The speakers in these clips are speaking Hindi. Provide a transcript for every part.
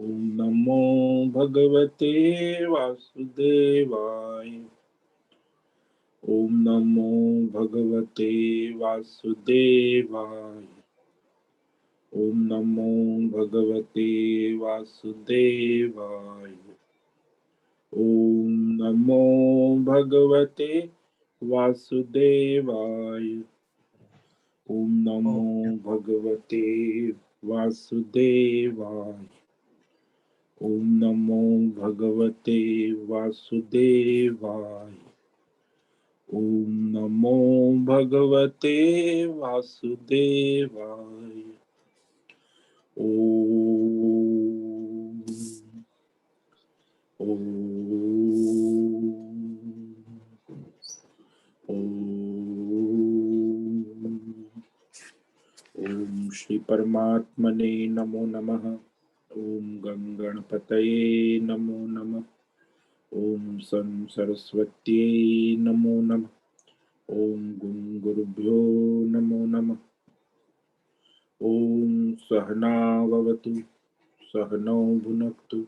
ओम नमो भगवते वासुदेवाय। ओम नमो भगवते वासुदेवाय। ओम नमो भगवते वासुदेवाय। ओम नमो भगवते वासुदेवाय। ओम नमो भगवते वासुदेवाय। ओम नमो भगवते वासुदेवाय। ओम नमो भगवते वासुदेवाय। ओम ओम ओम श्री परमात्मने नमो नमः। ओम गं गणपतये नमो नमः। ओम सं सरस्वत्यै नमो नमः। ओम गुं गुरुभ्यो नमो नमः। ओम सहना भवतु सहनौ भुनक्तु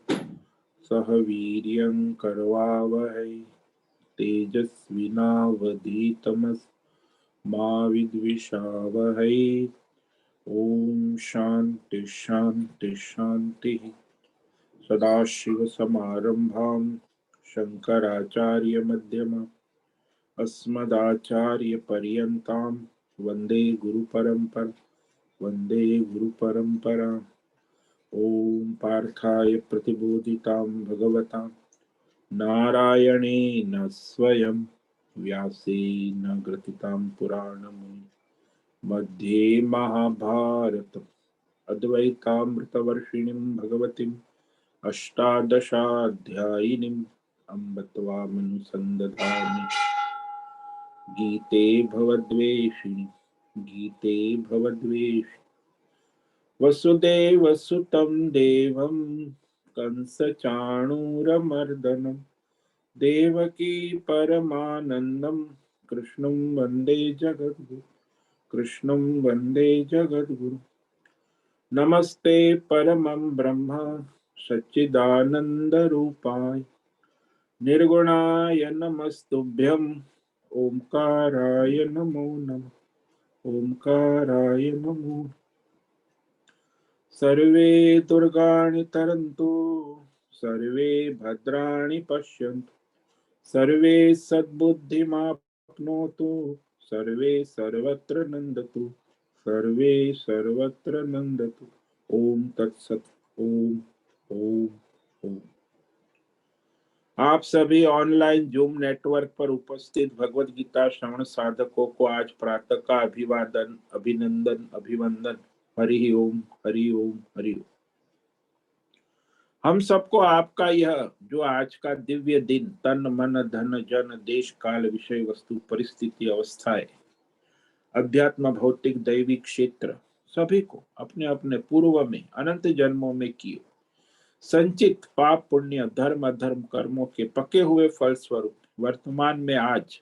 सह वीर्यं करवावहै तेजस्विनावधीतमस्तु मा विद्विषावहै। ओम शांति शांति शांति। सदाशिवसमारम्भां शंकराचार्यमध्यमाम् अस्मदाचार्यपर्यन्तां वन्दे गुरुपरम्पराम्। ओम पार्थाय प्रतिबोधितां भगवता नारायणेन स्वयं व्यासेन ग्रथितां पुराणमुनि मध्ये महाभारतम् अद्वैतामृतवर्षिणीं भगवतीम् अष्टादशाध्यायिनीम् अम्ब त्वामनुसन्दधामि। गीते भवद्वेषिणि वसुदेवसुतं देवं कंसचाणूरमर्दनं देवकी परमानन्दं कृष्णं वन्दे जगद्गुरु। नमस्ते परमं ब्रह्म सच्चिदानन्दरूपाय निर्गुणाय नमस्तुभ्यं ओंकाराय नमो नमः। ओंकाराय नमो। सर्वे दुर्गाणि तरन्तु सर्वे भद्राणि पश्यन्तु सर्वे सद्बुद्धिमाप्नोतु सर्वे सर्वत्र नन्दतु। ओम तत्सत। ओम ओम ओम। आप सभी ऑनलाइन जूम नेटवर्क पर उपस्थित भगवत गीता श्रवण साधकों को आज प्रातः का अभिवादन अभिवंदन। हरि ओम हरि ओम हरि ओम। हम सबको आपका यह जो आज का दिव्य दिन तन मन धन जन देश काल विषय वस्तु परिस्थिति अवस्थाएं अध्यात्म भौतिक दैवी क्षेत्र सभी को अपने अपने पूर्व में अनंत जन्मों में किए संचित पाप पुण्य धर्म अधर्म कर्मों के पके हुए फल स्वरूप वर्तमान में आज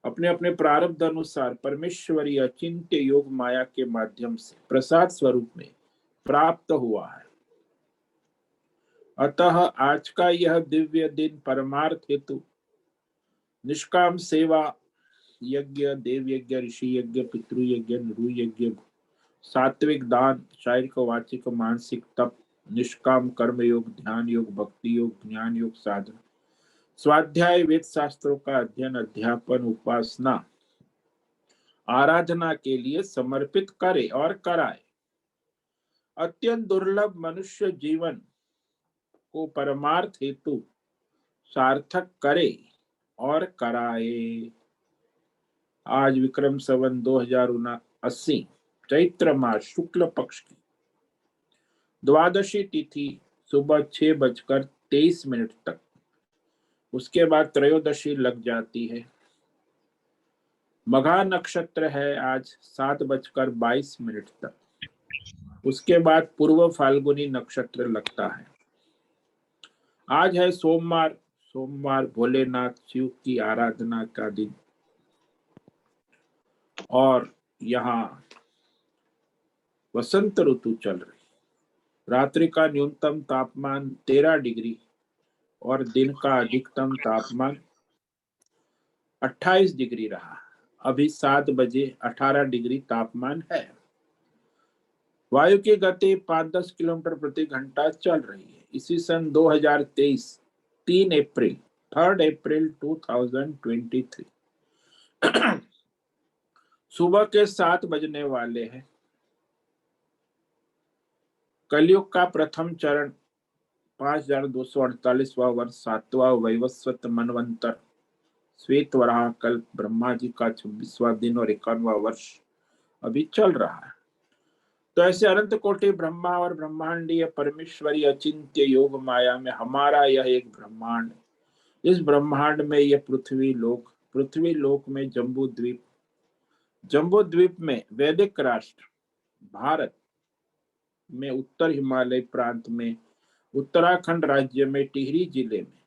अपने अपने प्रारब्ध अनुसार परमेश्वरी अचिंत्य योग माया के माध्यम से प्रसाद स्वरूप में प्राप्त हुआ है। अतः आज का यह दिव्य दिन परमार्थ हेतु निष्काम सेवा यज्ञ देव यज्ञ ऋषि यज्ञ पितृ यज्ञ नृ यज्ञ सात्विक दान शारीरिक वाचिक मानसिक तप निष्काम कर्म योग ध्यान योग भक्ति योग ज्ञान योग साधना स्वाध्याय वेद शास्त्रों का अध्ययन अध्यापन उपासना आराधना के लिए समर्पित करे और कराए। अत्यंत दुर्लभ मनुष्य जीवन को परमार्थ हेतु सार्थक करे और कराए। आज विक्रम संवत 2079 चैत्र मास शुक्ल पक्ष की द्वादशी तिथि सुबह 6:23 तक, उसके बाद त्रयोदशी लग जाती है। मघा नक्षत्र है आज 7:22 तक, उसके बाद पूर्व फाल्गुनी नक्षत्र लगता है। आज है सोमवार भोलेनाथ शिव की आराधना का दिन और यहाँ वसंत ऋतु चल रही। रात्रि का न्यूनतम तापमान 13 डिग्री और दिन का अधिकतम तापमान 28 डिग्री रहा। अभी 7 बजे 18 डिग्री तापमान है। वायु की गति 5-10 किलोमीटर प्रति घंटा चल रही है। इसी सन 2023 3 अप्रैल 3 अप्रैल 2023 सुबह के 7 बजने वाले हैं। कलयुग का प्रथम चरण 5248वां वर्ष 7वां वैवस्वत मनवंतर श्वेत वराह कल्प ब्रह्मा जी का 26वां दिन और 51वां वर्ष अभी चल रहा है। तो ऐसे अनंत कोटि ब्रह्मा और ब्रह्मांडीय परमेश्वरी अचिंत्य योग माया में हमारा यह एक ब्रह्मांड, इस ब्रह्मांड में यह पृथ्वी लोक में जम्बू द्वीप में वैदिक राष्ट्र भारत में उत्तर हिमालय प्रांत में उत्तराखंड राज्य में टिहरी जिले में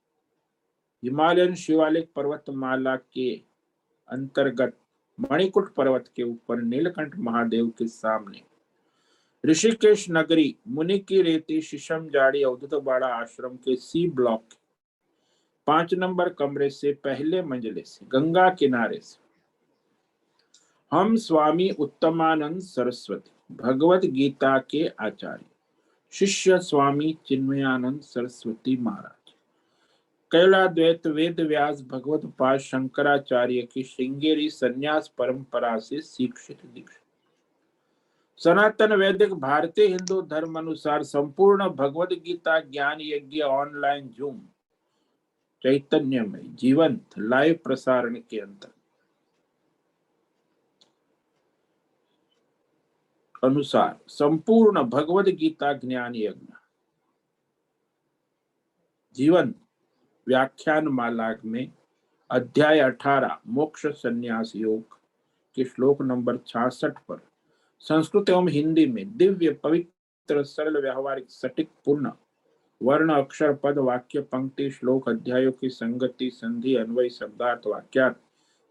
हिमालयन शिवालिक पर्वतमाला के अंतर्गत मणिकुट पर्वत के ऊपर नीलकंठ महादेव के सामने ऋषिकेश नगरी मुनि की रेती शीशम जाड़ी अवधूतवाड़ा आश्रम के सी ब्लॉक 5 नंबर कमरे से पहले मंजिले से गंगा किनारे से हम स्वामी उत्तमानंद सरस्वती भगवत गीता के आचार्य शिष्य स्वामी चिन्मयानंद सरस्वती महाराज कैलाद्वैत वेद व्यास भगवत पाद शंकराचार्य की श्रृंगेरी संन्यास परंपरा से शिक्षित दीक्षित सनातन वैदिक भारतीय हिंदू धर्म अनुसार संपूर्ण भगवत गीता ज्ञान यज्ञ ऑनलाइन जूम चैतन्य में जीवंत लाइव प्रसारण के अंतर अनुसार संपूर्ण भगवत गीता ज्ञान यज्ञ जीवन व्याख्यान माला में अध्याय 18 मोक्ष संन्यास योग के श्लोक नंबर 66 पर संस्कृत एवं हिंदी में दिव्य पवित्र सरल व्यवहारिक सटीक पूर्ण वर्ण अक्षर पद वाक्य पंक्ति श्लोक अध्यायों की संगति संधि अन्वय शब्दार्थ वाक्यार्थ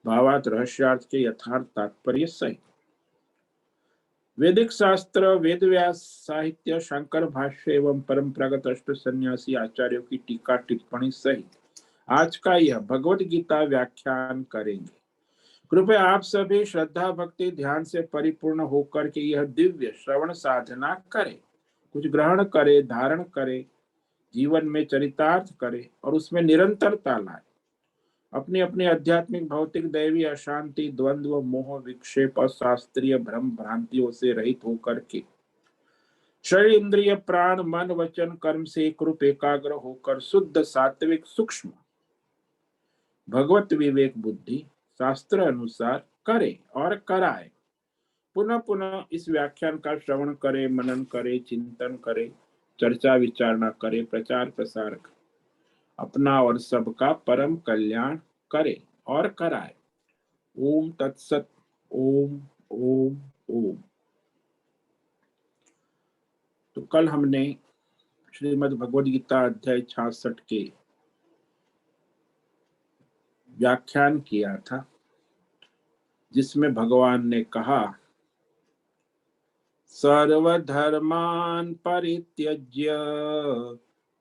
भावार्थ रहस्यार्थ के यथार्थ तात्पर्य सहित वैदिक शास्त्र वेद व्यास साहित्य शंकर भाष्य एवं परंपरागत अष्ट सन्यासी आचार्यों की टीका टिप्पणी सहित आज का यह भगवत गीता व्याख्यान करेंगे। कृपया आप सभी श्रद्धा भक्ति ध्यान से परिपूर्ण होकर के यह दिव्य श्रवण साधना करें, कुछ ग्रहण करे, धारण करे, जीवन में चरितार्थ करे और उसमें निरंतरता लाए। अपनी अपनी आध्यात्मिक भौतिक दैवी अशांति द्वंद्व मोह विक्षेप और शास्त्रीय भ्रम भ्रांतियों से रहित होकर के शरीर इंद्रिय प्राण मन वचन कर्म से एक रूप एकाग्र होकर शुद्ध सात्विक सूक्ष्म भगवत विवेक बुद्धि शास्त्र अनुसार करे और कराए। पुनः पुनः इस व्याख्यान का श्रवण करे, मनन करे, चिंतन करे, चर्चा विचारणा करे, प्रचार प्रसार करे, अपना और सबका परम कल्याण करे और कराए। ओम तत्सत। ओम ओम ओम। तो कल हमने श्रीमद् भगवद गीता अध्याय 66 के व्याख्यान किया था, जिसमें भगवान ने कहा सर्वधर्मान् परित्यज्य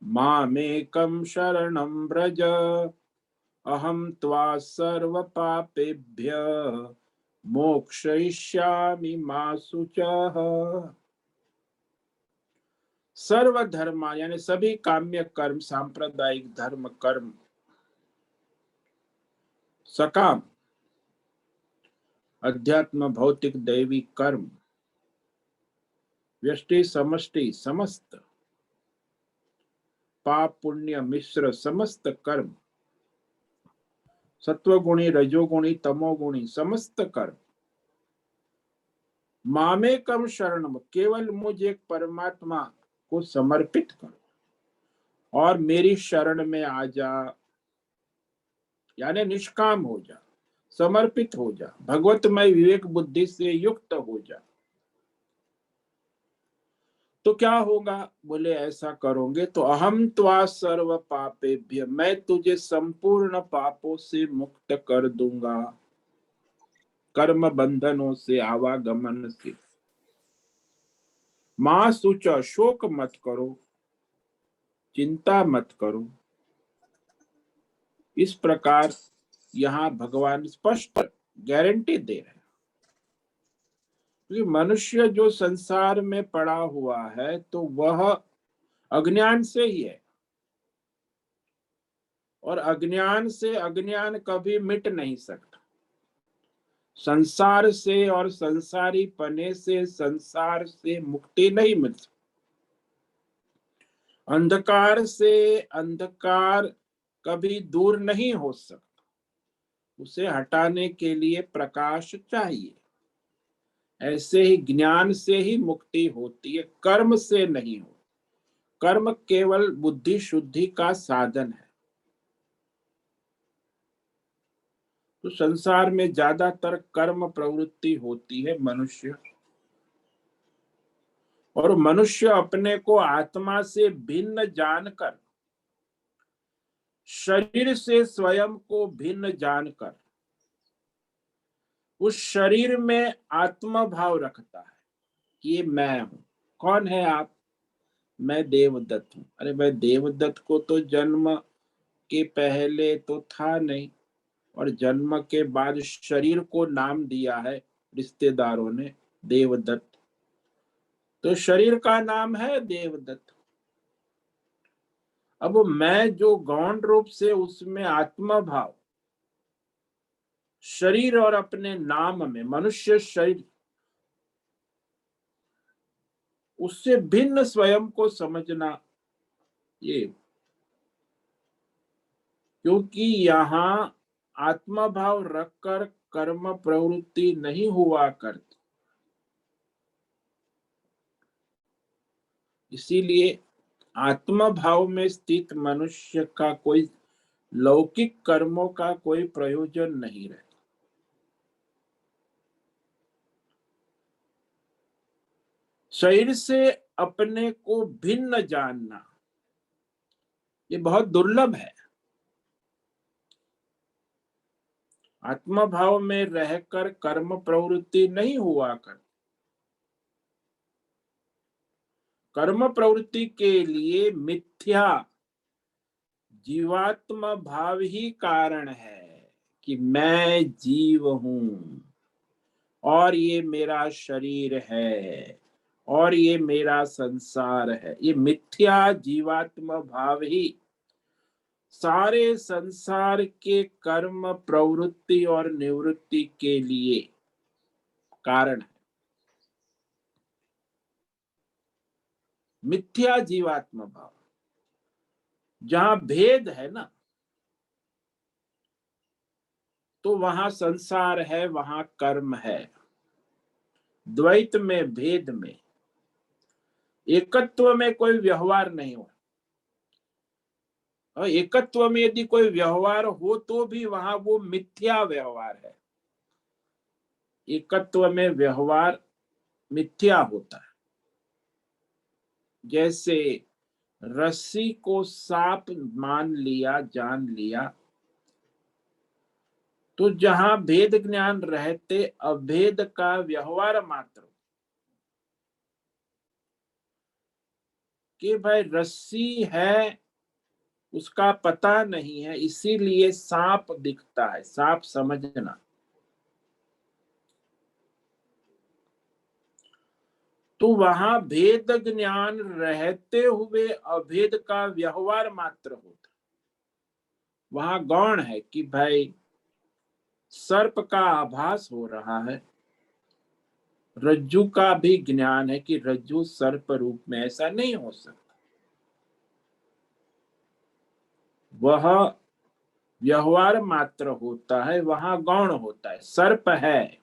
मामेकं शरणं व्रज अहं त्वा सर्व पापेभ्य मोक्षयिष्यामि मा शुचः। सर्वधर्म यानी सभी काम्य कर्म, सांप्रदायिक धर्म कर्म, सकाम अध्यात्म भौतिक दैवी कर्म, व्यष्टि समष्टि समस्त पाप पुण्य मिश्र समस्त कर्म, सत्वगुणी रजोगुणी तमोगुणी समस्त कर्म, मामेकम शरणम केवल मुझ एक परमात्मा को समर्पित कर और मेरी शरण में आ जा, यानी निष्काम हो जा, समर्पित हो जा, भगवतमय विवेक बुद्धि से युक्त हो जा। तो क्या होगा? बोले ऐसा करोगे तो अहम त्वा सर्व पापेभ्य, मैं तुझे संपूर्ण पापों से मुक्त कर दूंगा, कर्म बंधनों से, आवागमन से। मां सुच, शोक मत करो, चिंता मत करो। इस प्रकार यहाँ भगवान स्पष्ट गारंटी दे रहे हैं। क्योंकि मनुष्य जो संसार में पड़ा हुआ है तो वह अज्ञान से ही है, और अज्ञान से अज्ञान कभी मिट नहीं सकता। संसार से और संसारी पने से संसार से मुक्ति नहीं मिल सकती। अंधकार से अंधकार कभी दूर नहीं हो सकता, उसे हटाने के लिए प्रकाश चाहिए। ऐसे ही ज्ञान से ही मुक्ति होती है, कर्म से नहीं हो। कर्म केवल बुद्धि शुद्धि का साधन है। तो संसार में ज्यादातर कर्म प्रवृत्ति होती है मनुष्य, और मनुष्य अपने को आत्मा से भिन्न जानकर, शरीर से स्वयं को भिन्न जानकर उस शरीर में आत्मा भाव रखता है कि ये मैं हूं। कौन है आप? मैं देवदत्त हूं। अरे भाई, देवदत्त को तो जन्म के पहले तो था नहीं, और जन्म के बाद शरीर को नाम दिया है रिश्तेदारों ने देवदत्त, तो शरीर का नाम है देवदत्त। अब मैं जो गौण रूप से उसमें आत्मा भाव, शरीर और अपने नाम में मनुष्य शरीर, उससे भिन्न स्वयं को समझना, ये क्योंकि यहाँ आत्मा भाव रखकर कर्म प्रवृत्ति नहीं हुआ करती। इसीलिए आत्मा भाव में स्थित मनुष्य का कोई लौकिक कर्मों का कोई प्रयोजन नहीं रहता। शरीर से अपने को भिन्न जानना ये बहुत दुर्लभ है। आत्मा भाव में रहकर कर्म प्रवृत्ति नहीं हुआ कर। कर्म प्रवृत्ति के लिए मिथ्या जीवात्मा भाव ही कारण है कि मैं जीव हूं और ये मेरा शरीर है और ये मेरा संसार है। ये मिथ्या जीवात्मा भाव ही सारे संसार के कर्म प्रवृत्ति और निवृत्ति के लिए कारण है। मिथ्या जीवात्मा भाव, जहां भेद है ना, तो वहां संसार है, वहां कर्म है। द्वैत में, भेद में, एकत्व में कोई व्यवहार नहीं हो। और एकत्व में यदि कोई व्यवहार हो तो भी वहां वो मिथ्या व्यवहार है। एकत्व में व्यवहार मिथ्या होता है। जैसे रस्सी को सांप मान लिया, जान लिया, तो जहां भेद ज्ञान रहते अभेद का व्यवहार मात्र, कि भाई रस्सी है उसका पता नहीं है इसीलिए सांप दिखता है, सांप समझना। तो वहां भेद ज्ञान रहते हुए अभेद का व्यवहार मात्र होता। वहां गौण है कि भाई सर्प का आभास हो रहा है, रज्जु का भी ज्ञान है कि रज्जु सर्प रूप में, ऐसा नहीं हो सकता। वह व्यवहार मात्र होता है, वहां गौण होता है, सर्प है।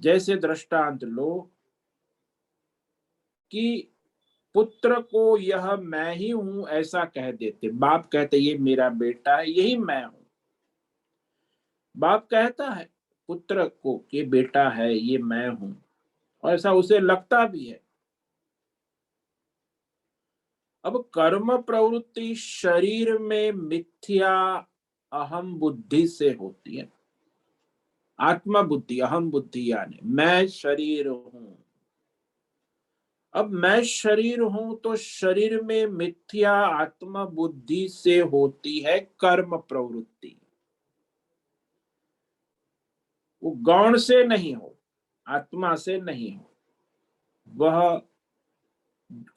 जैसे दृष्टांत लो कि पुत्र को यह मैं ही हूं ऐसा कह देते, बाप कहते ये मेरा बेटा है, यही मैं हूं। बाप कहता है पुत्र को कि बेटा है, ये मैं हूं, और ऐसा उसे लगता भी है। अब कर्म प्रवृत्ति शरीर में मिथ्या अहम बुद्धि से होती है। आत्मा बुद्धि, अहम बुद्धि, यानी मैं शरीर हूं, अब मैं शरीर हूं तो शरीर में मिथ्या आत्म बुद्धि से होती है कर्म प्रवृत्ति। वो गौण से नहीं हो, आत्मा से नहीं हो। वह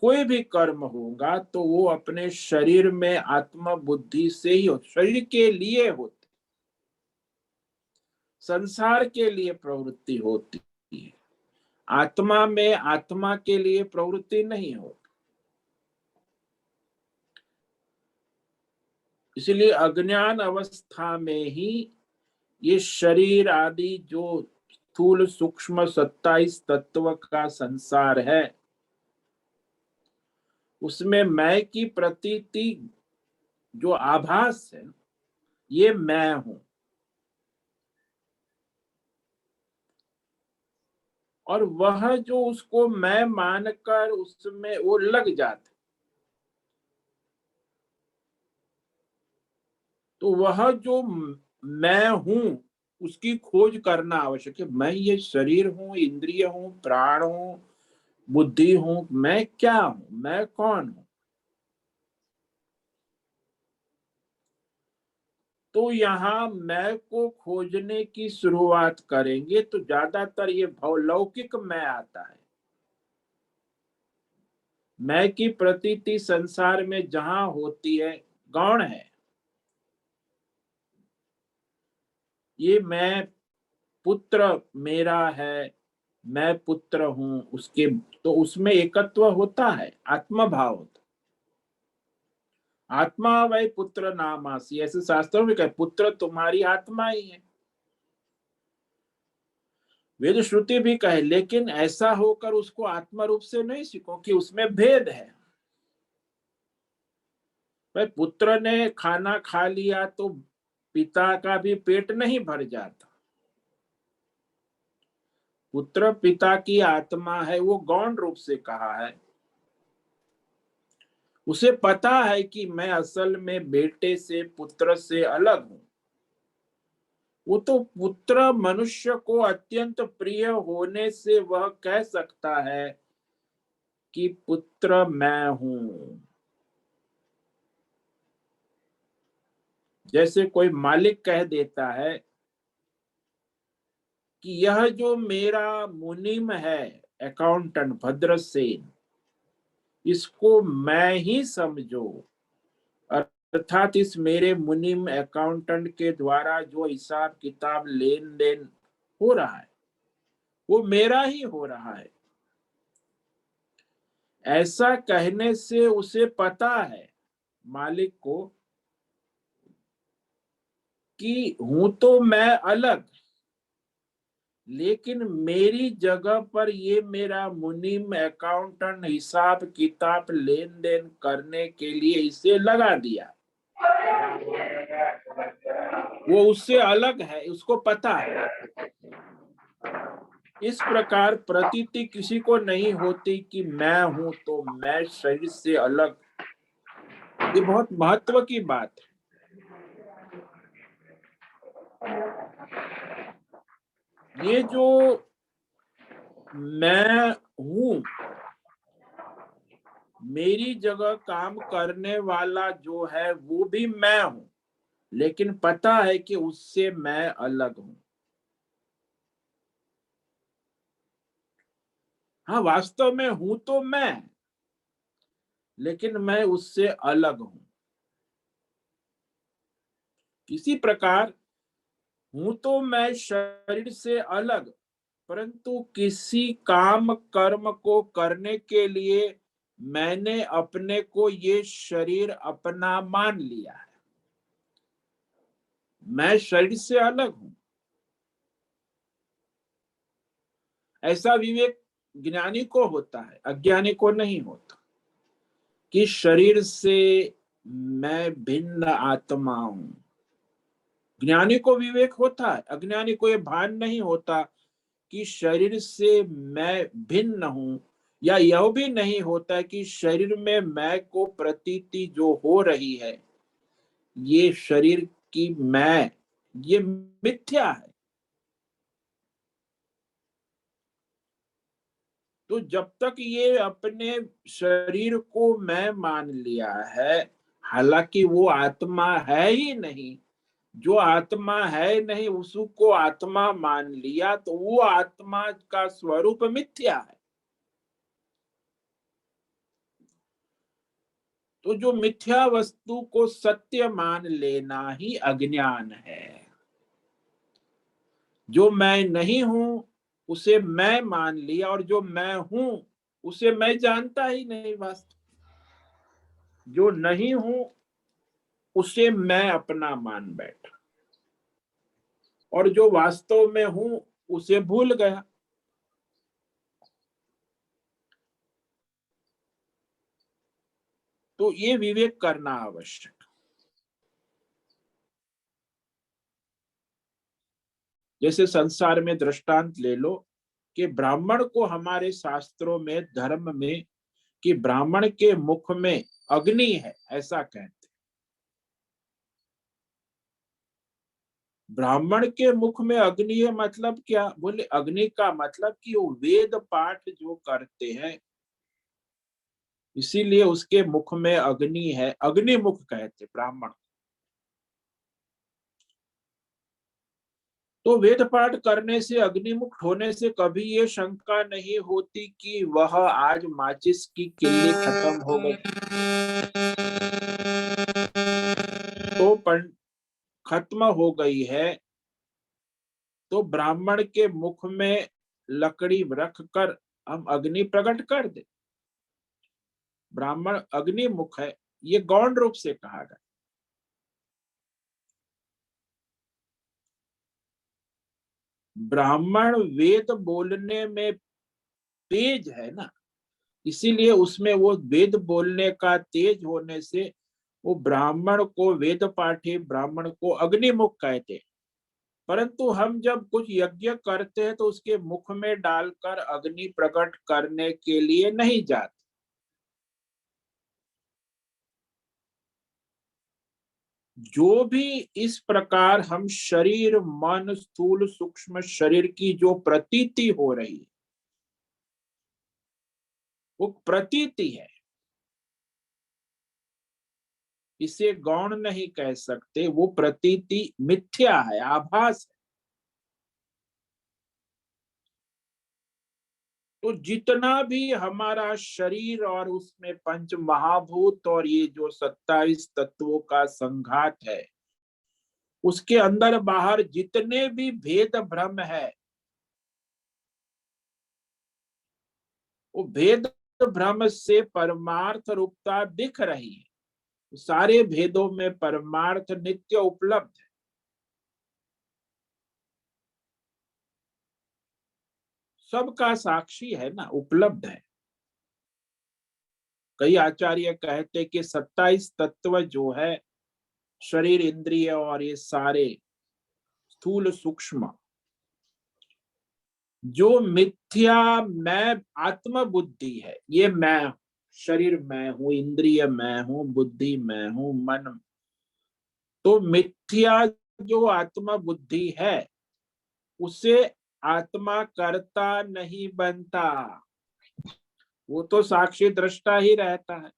कोई भी कर्म होगा तो वो अपने शरीर में आत्म बुद्धि से ही हो, शरीर के लिए होती, संसार के लिए प्रवृत्ति होती है। आत्मा में आत्मा के लिए प्रवृत्ति नहीं होती। इसलिए अज्ञान अवस्था में ही ये शरीर आदि जो स्थूल सूक्ष्म 27 तत्व का संसार है, उसमें मैं की प्रतीति जो आभास है, ये मैं हूं। और वह जो उसको मैं मानकर उसमें वो लग जाते, तो वह जो मैं हूं उसकी खोज करना आवश्यक है। मैं ये शरीर हूं, इंद्रिय हूं, प्राण हूं, बुद्धि हूं, मैं क्या हूं, मैं कौन हूं। तो यहाँ मैं को खोजने की शुरुआत करेंगे तो ज्यादातर ये भौलौकिक मैं आता है। मैं की प्रतीति संसार में जहां होती है, गौण है। ये मैं पुत्र मेरा है, मैं पुत्र हूं उसके, तो उसमें एकत्व होता है, आत्मा भाव होता। आत्मा वही पुत्र नामासी, ऐसे शास्त्रों में कहे पुत्र तुम्हारी आत्मा ही है। वेद श्रुति भी कहे, लेकिन ऐसा होकर उसको आत्मा रूप से नहीं सीखो कि उसमें भेद है। भाई पुत्र ने खाना खा लिया तो पिता का भी पेट नहीं भर जाता। पुत्र पिता की आत्मा है, वो गौण रूप से कहा है। उसे पता है कि मैं असल में बेटे से पुत्र से अलग हूं। वो तो पुत्र मनुष्य को अत्यंत प्रिय होने से वह कह सकता है कि पुत्र मैं हूं। जैसे कोई मालिक कह देता है कि यह जो मेरा मुनीम है अकाउंटेंट भद्रसेन, इसको मैं ही समझो। अर्थात इस मेरे मुनीम अकाउंटेंट के द्वारा जो हिसाब किताब लेन देन हो रहा है, वो मेरा ही हो रहा है। ऐसा कहने से उसे पता है, मालिक को, कि हूं तो मैं अलग, लेकिन मेरी जगह पर ये मेरा मुनीम अकाउंटेंट हिसाब किताब लेन देन करने के लिए इसे लगा दिया। वो उससे अलग है, उसको पता है। इस प्रकार प्रतीति किसी को नहीं होती कि मैं हूं तो मैं शरीर से अलग। ये बहुत महत्व की बात है। ये जो मैं हूं, मेरी जगह काम करने वाला जो है वो भी मैं हूं, लेकिन पता है कि उससे मैं अलग हूं। हाँ, वास्तव में हूं तो मैं, लेकिन मैं उससे अलग हूं। इसी प्रकार हूं तो मैं शरीर से अलग, परंतु किसी काम कर्म को करने के लिए मैंने अपने को ये शरीर अपना मान लिया है। मैं शरीर से अलग हूं। ऐसा विवेक ज्ञानी को होता है, अज्ञानी को नहीं होता कि शरीर से मैं भिन्न आत्मा हूं। ज्ञानी को विवेक होता है, अज्ञानी को यह भान नहीं होता कि शरीर से मैं भिन्न हूं, या यह भी नहीं होता कि शरीर में मैं को प्रतीति जो हो रही है, ये शरीर की मैं, ये मिथ्या है। तो जब तक ये अपने शरीर को मैं मान लिया है, हालांकि वो आत्मा है ही नहीं, जो आत्मा है नहीं उसको आत्मा मान लिया, तो वो आत्मा का स्वरूप मिथ्या है। तो जो मिथ्या वस्तु को सत्य मान लेना ही अज्ञान है। जो मैं नहीं हूं उसे मैं मान लिया, और जो मैं हूं उसे मैं जानता ही नहीं। वास्तव जो नहीं हूं उसे मैं अपना मान बैठा, और जो वास्तव में हूं उसे भूल गया। तो ये विवेक करना आवश्यक। जैसे संसार में दृष्टांत ले लो कि ब्राह्मण को हमारे शास्त्रों में, धर्म में, कि ब्राह्मण के मुख में अग्नि है, ऐसा कहते। ब्राह्मण के मुख में अग्नि है मतलब क्या? बोले अग्नि का मतलब कि वो वेद पाठ जो करते हैं, इसीलिए उसके मुख में अग्नि है, अग्निमुख कहते ब्राह्मण। तो वेद पाठ करने से, अग्निमुख होने से कभी ये शंका नहीं होती कि वह आज माचिस की किल्ली खत्म हो गई तो खत्म हो गई है, तो ब्राह्मण के मुख में लकड़ी रख कर हम अग्नि प्रकट कर दे। ब्राह्मण अग्निमुख है, ये गौण रूप से कहा गया। ब्राह्मण वेद बोलने में तेज है ना, इसीलिए उसमें वो वेद बोलने का तेज होने से वो ब्राह्मण को, वेद पाठी ब्राह्मण को अग्निमुख कहते हैं। परंतु हम जब कुछ यज्ञ करते हैं तो उसके मुख में डालकर अग्नि प्रकट करने के लिए नहीं जाते। जो भी इस प्रकार हम शरीर, मन, स्थूल सूक्ष्म शरीर की जो प्रतीति हो रही है, वो प्रतीति है, इसे गौण नहीं कह सकते। वो प्रतीति मिथ्या है, आभास है। तो जितना भी हमारा शरीर और उसमें पंच महाभूत और ये जो 27 तत्वों का संघात है, उसके अंदर बाहर जितने भी भेद भ्रम है, वो भेद भ्रम से परमार्थ रूपता दिख रही है। सारे भेदों में परमार्थ नित्य उपलब्ध है। सबका साक्षी है ना, उपलब्ध है। कई आचार्य कहते कि 27 तत्व जो है, शरीर, इंद्रिय और ये सारे स्थूल सूक्ष्म, जो मिथ्या मैं आत्म बुद्धि है, ये मैं, शरीर मैं हूं, इंद्रिय मैं हूं, बुद्धि मैं हूं, मन, तो मिथ्या जो आत्म बुद्धि है उसे आत्मा कर्ता नहीं बनता, वो तो साक्षी दृष्टा ही रहता है।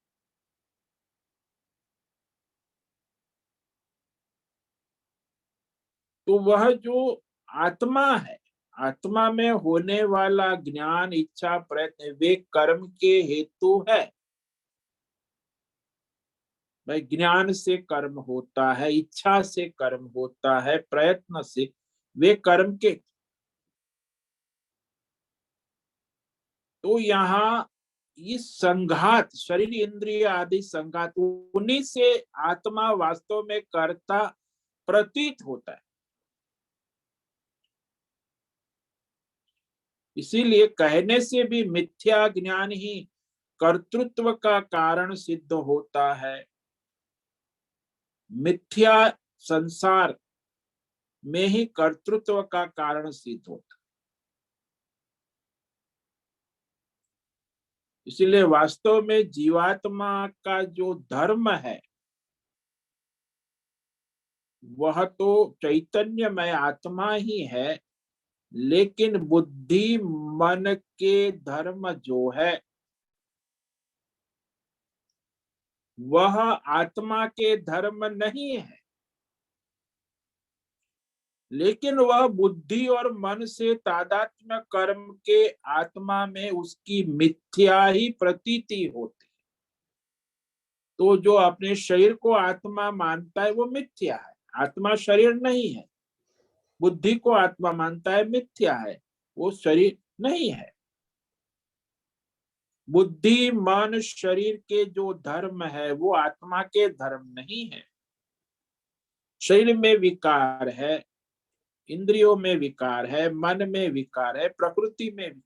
तो वह जो आत्मा है, आत्मा में होने वाला ज्ञान, इच्छा, प्रयत्न, वे कर्म के हेतु है। भाई ज्ञान से कर्म होता है, इच्छा से कर्म होता है, प्रयत्न से, वे कर्म के। तो यहाँ इस संघात, शरीर इंद्रिय आदि संघात, उन्हीं से आत्मा वास्तव में कर्ता प्रतीत होता है। इसीलिए कहने से भी मिथ्या ज्ञान ही कर्तृत्व का कारण सिद्ध होता है। मिथ्या संसार में ही कर्तृत्व का कारण सिद्ध होता है। इसीलिए वास्तव में जीवात्मा का जो धर्म है, वह तो चैतन्यमय आत्मा ही है, लेकिन बुद्धि मन के धर्म जो है वह आत्मा के धर्म नहीं है, लेकिन वह बुद्धि और मन से तादात्म्य कर्म के आत्मा में उसकी मिथ्या ही प्रतीति होती। तो जो अपने शरीर को आत्मा मानता है वो मिथ्या है, आत्मा शरीर नहीं है। बुद्धि को आत्मा मानता है, मिथ्या है, वो शरीर नहीं है। बुद्धि मन शरीर के जो धर्म है वो आत्मा के धर्म नहीं है। शरीर में विकार है, इंद्रियों में विकार है, मन में विकार है, प्रकृति में विकार।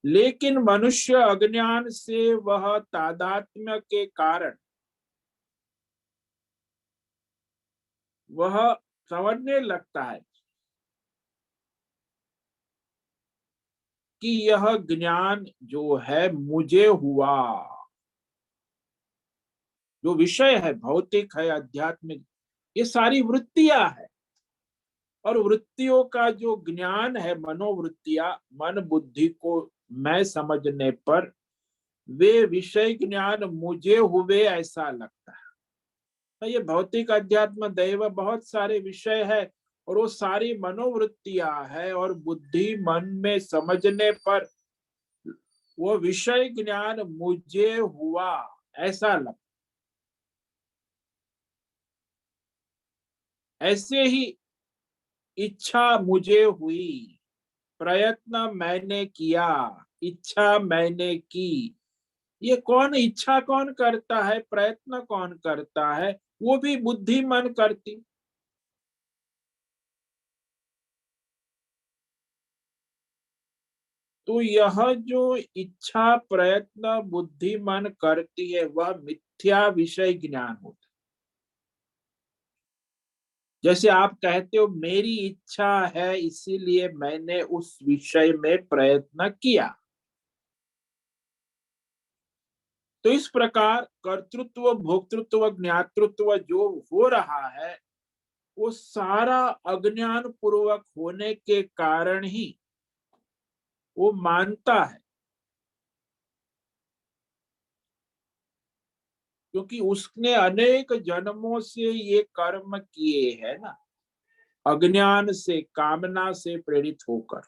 लेकिन मनुष्य अज्ञान से वह तादात्म्य के कारण वह समझने लगता है कि यह ज्ञान जो है मुझे हुआ। जो विषय है भौतिक है, आध्यात्मिक, ये सारी वृत्तियां है। और वृत्तियों का जो ज्ञान है, मनोवृत्तियां, मन बुद्धि को मैं समझने पर वे विषय ज्ञान मुझे हुए ऐसा लगता है। तो ये भौतिक अध्यात्म दैव बहुत सारे विषय है और वो सारी मनोवृत्तियां है, और बुद्धि मन में समझने पर वो विषय ज्ञान मुझे हुआ ऐसा लगता। ऐसे ही इच्छा मुझे हुई, प्रयत्न मैंने किया, इच्छा मैंने की। ये कौन इच्छा कौन करता है, प्रयत्न कौन करता है? वो भी बुद्धि मन करती। तो यह जो इच्छा प्रयत्न बुद्धि मन करती है वह मिथ्या विषय ज्ञान होता है। जैसे आप कहते हो मेरी इच्छा है इसीलिए मैंने उस विषय में प्रयत्न किया। तो इस प्रकार कर्तृत्व भोक्तृत्व ज्ञातृत्व जो हो रहा है वो सारा अज्ञान पूर्वक होने के कारण ही वो मानता है, क्योंकि उसने अनेक जन्मों से ये कर्म किए हैं ना, अज्ञान से कामना से प्रेरित होकर।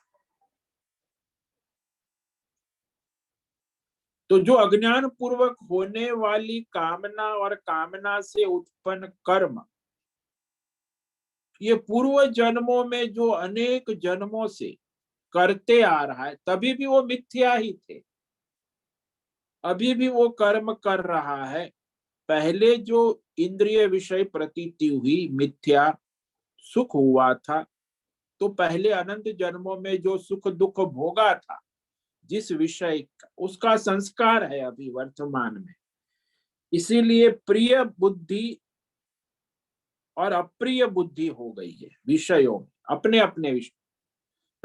तो जो अज्ञान पूर्वक होने वाली कामना और कामना से उत्पन्न कर्म, ये पूर्व जन्मों में जो अनेक जन्मों से करते आ रहा है, तभी भी वो मिथ्या ही थे, अभी भी वो कर्म कर रहा है। पहले जो इंद्रिय विषय प्रतीति हुई मिथ्या, सुख हुआ था, तो पहले अनंत जन्मों में जो सुख दुख भोगा था जिस विषय का, उसका संस्कार है अभी वर्तमान में। इसीलिए प्रिय बुद्धि और अप्रिय बुद्धि हो गई है विषयों में, अपने अपने विषय।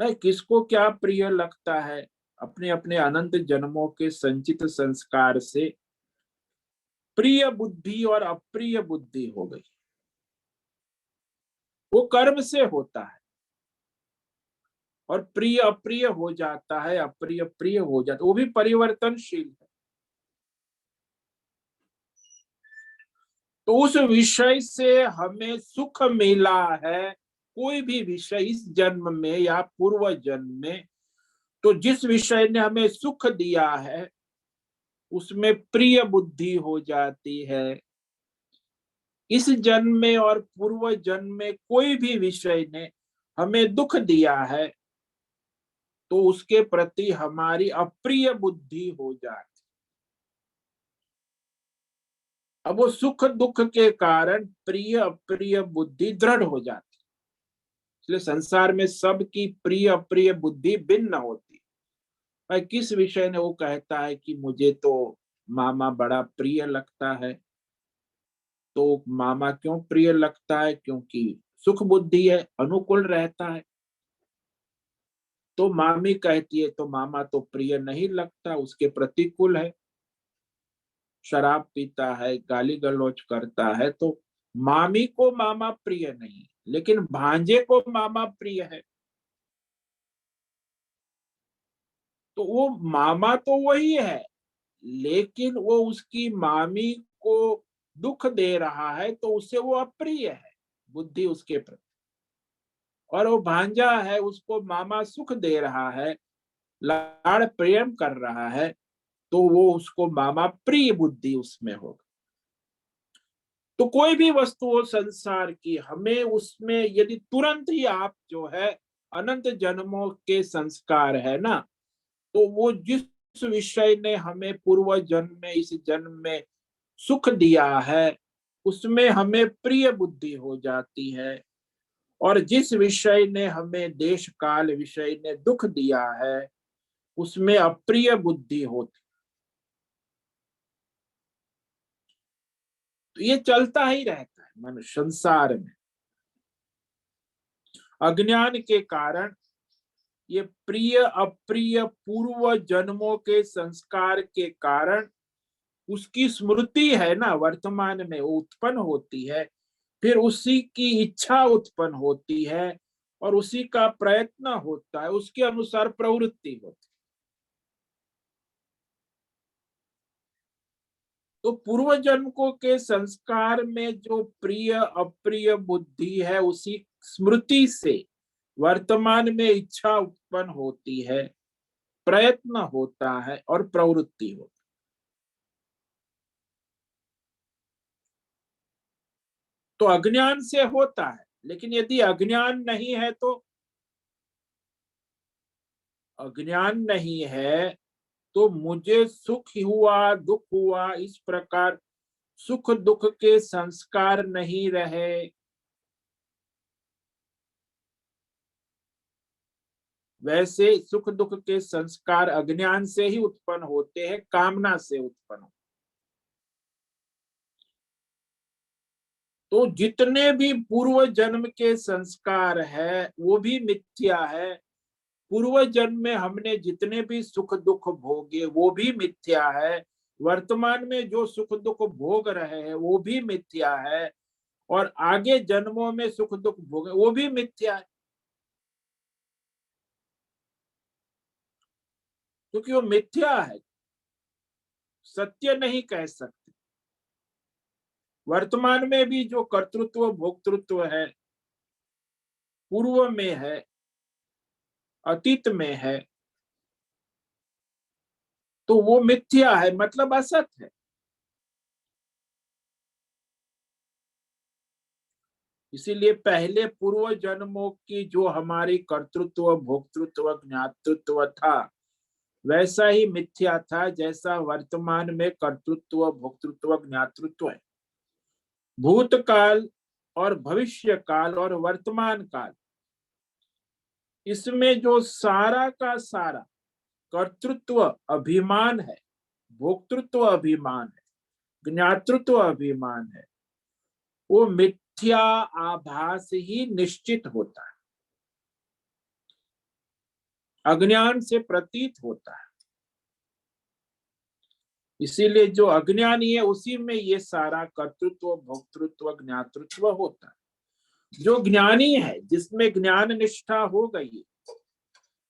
भाई किसको क्या प्रिय लगता है, अपने अपने अनंत जन्मों के संचित संस्कार से प्रिय बुद्धि और अप्रिय बुद्धि हो गई। वो कर्म से होता है, और प्रिय अप्रिय हो जाता है, अप्रिय प्रिय हो जाता है, वो भी परिवर्तनशील है। तो उस विषय से हमें सुख मिला है, कोई भी विषय इस जन्म में या पूर्व जन्म में, तो जिस विषय ने हमें सुख दिया है उसमें प्रिय बुद्धि हो जाती है। इस जन्म में और पूर्व जन्म में कोई भी विषय ने हमें दुख दिया है तो उसके प्रति हमारी अप्रिय बुद्धि हो जाती। अब वो सुख दुख के कारण प्रिय अप्रिय बुद्धि दृढ़ हो जाती। इसलिए संसार में सबकी प्रिय अप्रिय बुद्धि भिन्न होती है। किस विषय ने वो कहता है कि मुझे तो मामा बड़ा प्रिय लगता है। तो मामा क्यों प्रिय लगता है? क्योंकि सुख बुद्धि है, अनुकूल रहता है। तो मामी कहती है तो मामा तो प्रिय नहीं लगता, उसके प्रतिकूल है, शराब पीता है, गाली गलौज करता है, तो मामी को मामा प्रिय नहीं। लेकिन भांजे को मामा प्रिय है, तो वो मामा तो वही है, लेकिन वो उसकी मामी को दुख दे रहा है तो उसे वो अप्रिय है, बुद्धि उसके प्रति। और वो भांजा है, उसको मामा सुख दे रहा है, लाड़ प्रेम कर रहा है, तो वो उसको मामा प्रिय बुद्धि उसमें होगा। तो कोई भी वस्तु हो संसार की, हमें उसमें यदि तुरंत ही आप जो है अनंत जन्मों के संस्कार है ना, तो वो जिस विषय ने हमें पूर्व जन्म में इस जन्म में सुख दिया है, उसमें हमें प्रिय बुद्धि हो जाती है। और जिस विषय ने हमें देश काल विषय ने दुख दिया है, उसमें अप्रिय बुद्धि होती। तो ये चलता ही रहता है मनुष्य संसार में। अज्ञान के कारण ये प्रिय अप्रिय पूर्व जन्मों के संस्कार के कारण उसकी स्मृति है ना, वर्तमान में वो उत्पन्न होती है, फिर उसी की इच्छा उत्पन्न होती है और उसी का प्रयत्न होता है, उसके अनुसार प्रवृत्ति होती है। तो पूर्व जन्म को के संस्कार में जो प्रिय अप्रिय बुद्धि है, उसी स्मृति से वर्तमान में इच्छा उत्पन्न होती है, प्रयत्न होता है और प्रवृत्ति होती है। तो अज्ञान से होता है, लेकिन यदि अज्ञान नहीं है तो, अज्ञान नहीं है तो मुझे सुख हुआ दुख हुआ इस प्रकार सुख दुख के संस्कार नहीं रहे। वैसे सुख दुख के संस्कार अज्ञान से ही उत्पन्न होते हैं, कामना से उत्पन्न होते। तो जितने भी पूर्व जन्म के संस्कार है वो भी मिथ्या है। पूर्व जन्म में हमने जितने भी सुख दुख भोगे वो भी मिथ्या है। वर्तमान में जो सुख दुख भोग रहे हैं वो भी मिथ्या है, और आगे जन्मों में सुख दुख भोगे वो भी मिथ्या है, क्योंकि वो मिथ्या है, सत्य नहीं कह सकते। वर्तमान में भी जो कर्तृत्व भोक्तृत्व है, पूर्व में है, अतीत में है, तो वो मिथ्या है, मतलब असत है। इसीलिए पहले पूर्व जन्मों की जो हमारी कर्तृत्व भोक्तृत्व ज्ञातृत्व था, वैसा ही मिथ्या था जैसा वर्तमान में कर्तृत्व भोक्तृत्व ज्ञातृत्व है। भूतकाल और भविष्य काल और वर्तमान काल, इसमें जो सारा का सारा कर्तृत्व अभिमान है, भोक्तृत्व अभिमान है, ज्ञातृत्व अभिमान है, वो मिथ्या आभास ही निश्चित होता है, अज्ञान से प्रतीत होता है। इसीलिए जो अज्ञानी है उसी में ये सारा कर्तृत्व भोक्तृत्व ज्ञातृत्व होता है। जो ज्ञानी है, जिसमें ज्ञान निष्ठा हो गई,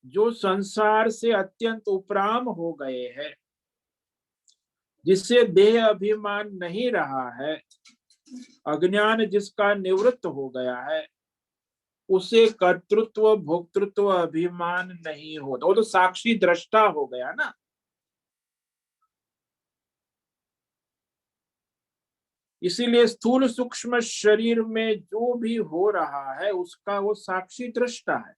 जो संसार से अत्यंत उपराम हो गए हैं, जिससे देह अभिमान नहीं रहा है, अज्ञान जिसका निवृत्त हो गया है, उसे कर्तृत्व भोक्तृत्व अभिमान नहीं होता, वो तो साक्षी दृष्टा हो गया ना। इसीलिए स्थूल सूक्ष्म शरीर में जो भी हो रहा है उसका वो साक्षी दृष्टा है,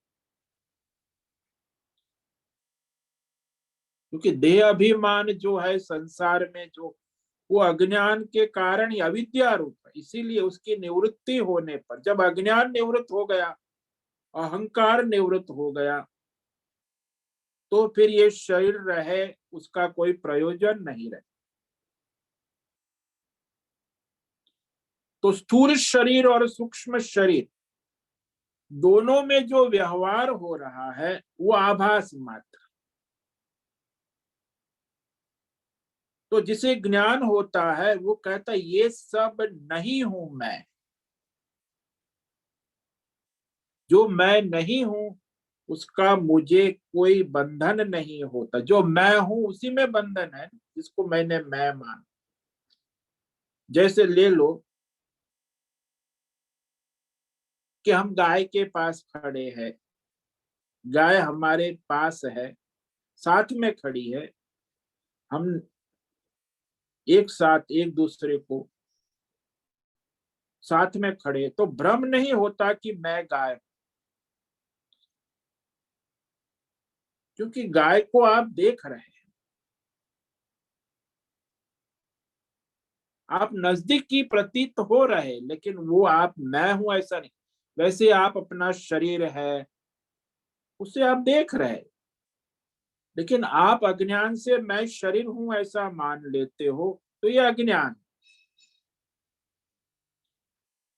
क्योंकि देह अभिमान जो है संसार में, जो वो अज्ञान के कारण ही अविद्या रूप है। इसीलिए उसकी निवृत्ति होने पर, जब अज्ञान निवृत्त हो गया, अहंकार निवृत्त हो गया, तो फिर ये शरीर रहे उसका कोई प्रयोजन नहीं रहे। तो स्थूल शरीर और सूक्ष्म शरीर दोनों में जो व्यवहार हो रहा है वो आभास मात्र। तो जिसे ज्ञान होता है वो कहता है ये सब नहीं हूं मैं, जो मैं नहीं हूं उसका मुझे कोई बंधन नहीं होता। जो मैं हूं उसी में बंधन है, जिसको मैंने मैं मान। जैसे ले लो कि हम गाय के पास खड़े हैं, गाय हमारे पास है, साथ में खड़ी है, हम एक साथ एक दूसरे को साथ में खड़े, तो भ्रम नहीं होता कि मैं गाय हूं, क्योंकि गाय को आप देख रहे हैं, आप नजदीक की प्रतीत हो रहे, लेकिन वो आप मैं हूं ऐसा नहीं। वैसे आप अपना शरीर है उसे आप देख रहे, लेकिन आप अज्ञान से मैं शरीर हूं ऐसा मान लेते हो, तो ये अज्ञान।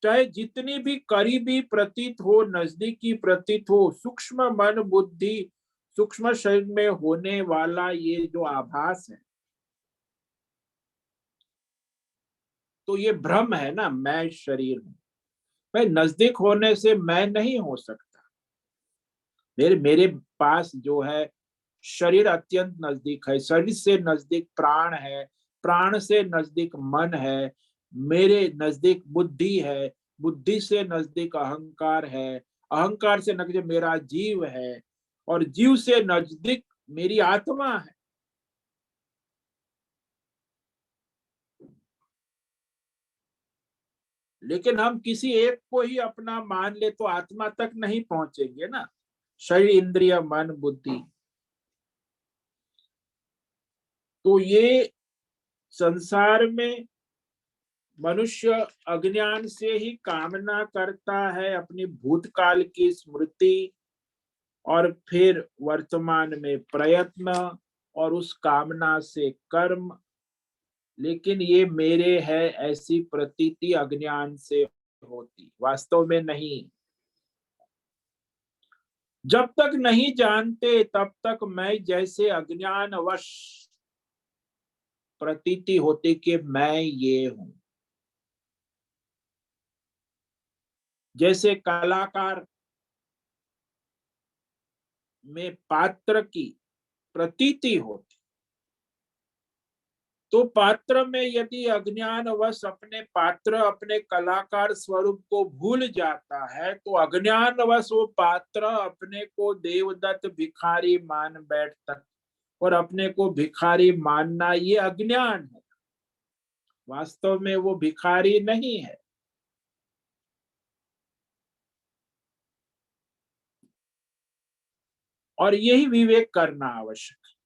चाहे जितनी भी करीबी प्रतीत हो, नजदीकी प्रतीत हो, सूक्ष्म मन बुद्धि, सूक्ष्म शरीर में होने वाला ये जो आभास है, तो ये भ्रम है ना, मैं शरीर हूं। भाई नजदीक होने से मैं नहीं हो सकता। मेरे मेरे पास जो है शरीर अत्यंत नजदीक है, शरीर से नजदीक प्राण है, प्राण से नजदीक मन है, मेरे नजदीक बुद्धि है, बुद्धि से नजदीक अहंकार है, अहंकार से नजदीक मेरा जीव है, और जीव से नजदीक मेरी आत्मा है। लेकिन हम किसी एक को ही अपना मान ले तो आत्मा तक नहीं पहुंचेंगे ना। शरीर इंद्रिय मन बुद्धि, तो ये संसार में मनुष्य अज्ञान से ही कामना करता है अपनी भूतकाल की स्मृति, और फिर वर्तमान में प्रयत्न, और उस कामना से कर्म। लेकिन ये मेरे है ऐसी प्रतीति अज्ञान से होती, वास्तव में नहीं। जब तक नहीं जानते तब तक मैं जैसे अज्ञानवश प्रतीति होती कि मैं ये हूं। जैसे कलाकार में पात्र की प्रतीति होती, तो पात्र में यदि अज्ञानवश अपने पात्र अपने कलाकार स्वरूप को भूल जाता है, तो अज्ञानवश वो पात्र अपने को देवदत्त भिखारी मान बैठता, और अपने को भिखारी मानना ये अज्ञान है। वास्तव में वो भिखारी नहीं है। और यही विवेक करना आवश्यक है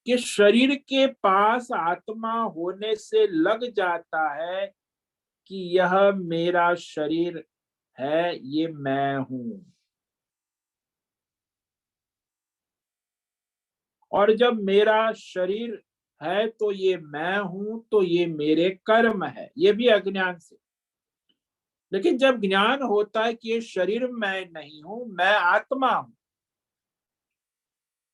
कि शरीर के पास आत्मा होने से लग जाता है कि यह मेरा शरीर है, ये मैं हूं। और जब मेरा शरीर है तो ये मैं हूं, तो ये मेरे कर्म है, ये भी अज्ञान से। लेकिन जब ज्ञान होता है कि ये शरीर मैं नहीं हूं, मैं आत्मा हूं,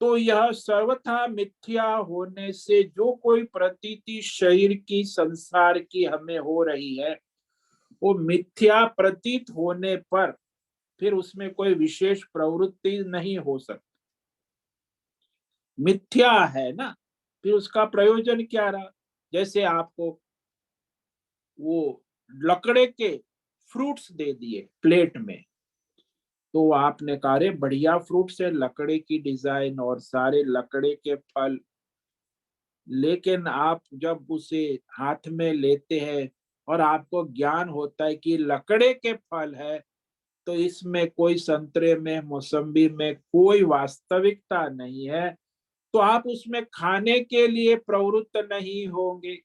तो यह सर्वथा मिथ्या होने से जो कोई प्रतीति शरीर की संसार की हमें हो रही है, वो मिथ्या प्रतीत होने पर फिर उसमें कोई विशेष प्रवृत्ति नहीं हो सकती। मिथ्या है ना, फिर उसका प्रयोजन क्या रहा। जैसे आपको वो लकड़े के फ्रूट्स दे दिए प्लेट में, तो आपने कहा अरे बढ़िया फ्रूट्स है, लकड़े की डिजाइन और सारे लकड़े के फल। लेकिन आप जब उसे हाथ में लेते हैं और आपको ज्ञान होता है कि लकड़े के फल है, तो इसमें कोई संतरे में मौसम्बी में कोई वास्तविकता नहीं है, तो आप उसमें खाने के लिए प्रवृत्त नहीं होंगे,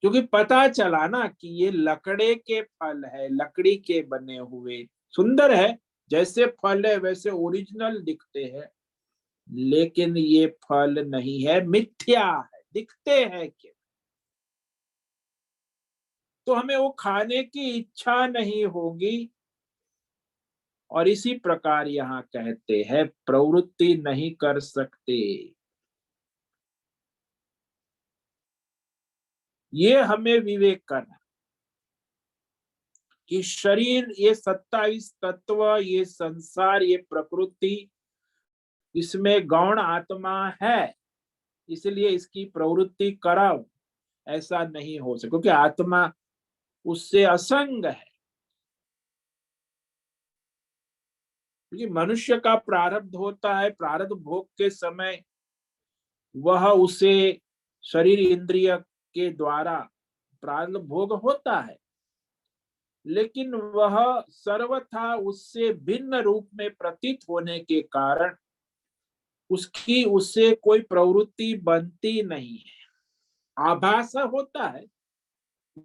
क्योंकि पता चला ना कि ये लकड़े के फल है, लकड़ी के बने हुए, सुंदर है, जैसे फल है वैसे ओरिजिनल दिखते हैं, लेकिन ये फल नहीं है, मिथ्या है, दिखते हैं कि। तो हमें वो खाने की इच्छा नहीं होगी। और इसी प्रकार यहाँ कहते हैं प्रवृत्ति नहीं कर सकते। ये हमें विवेक करना। कि शरीर, ये 27 तत्व, ये संसार, ये प्रकृति, इसमें गौण आत्मा है, इसलिए इसकी प्रवृत्ति कराओ, ऐसा नहीं हो सकता, क्योंकि आत्मा उससे असंग है। क्योंकि मनुष्य का प्रारब्ध होता है, प्रारब्ध भोग के समय वह उसे शरीर इंद्रिय के द्वारा प्रारब्ध भोग होता है, लेकिन वह सर्वथा उससे भिन्न रूप में प्रतीत होने के कारण उसकी उससे कोई प्रवृत्ति बनती नहीं है। आभास होता है,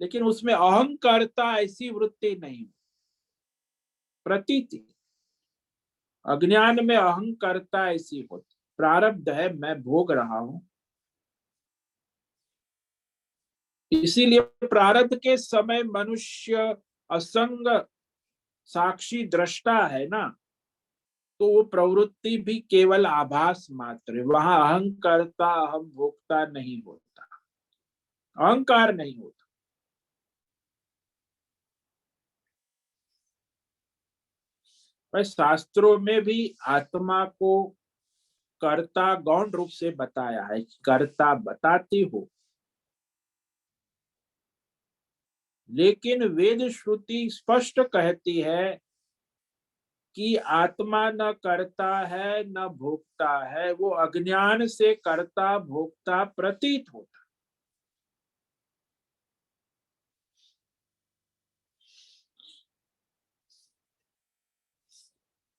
लेकिन उसमें अहंकारता ऐसी वृत्ति नहीं, प्रतीति। अज्ञान में अहंकारता ऐसी होती, प्रारब्ध है, मैं भोग रहा हूं, इसीलिए प्रारब्ध के समय मनुष्य असंग साक्षी दृष्टा है ना, तो वो प्रवृत्ति भी केवल आभास मात्र है, वहां अहंकारता अहम भोक्ता नहीं होता, अहंकार नहीं होता। पर शास्त्रों में भी आत्मा को कर्ता गौण रूप से बताया है, कर्ता बताती हो, लेकिन वेद श्रुति स्पष्ट कहती है कि आत्मा न करता है न भोगता है, वो अज्ञान से कर्ता भोक्ता प्रतीत होता।